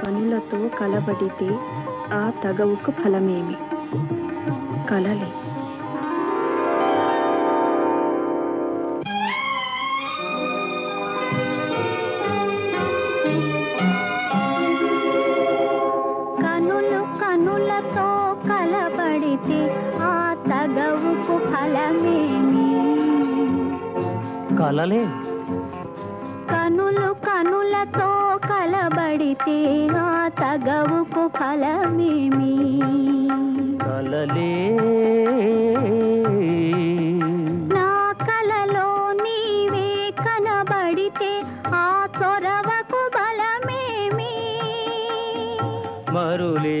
కనులతో కలబడితే ఆ తగవుకు ఫలమేమి? కలలే. కనులు కనులతో కలబడితే ఆ తగవుకు ఫలమేమి? కలలే. కనులు కనులతో కలబడితే ఆ తగవుకు ఫలమేమి? కలలే. నా కలలో నీవే కనబడితే ఆ చొరవకు బలమేమి? మరులే.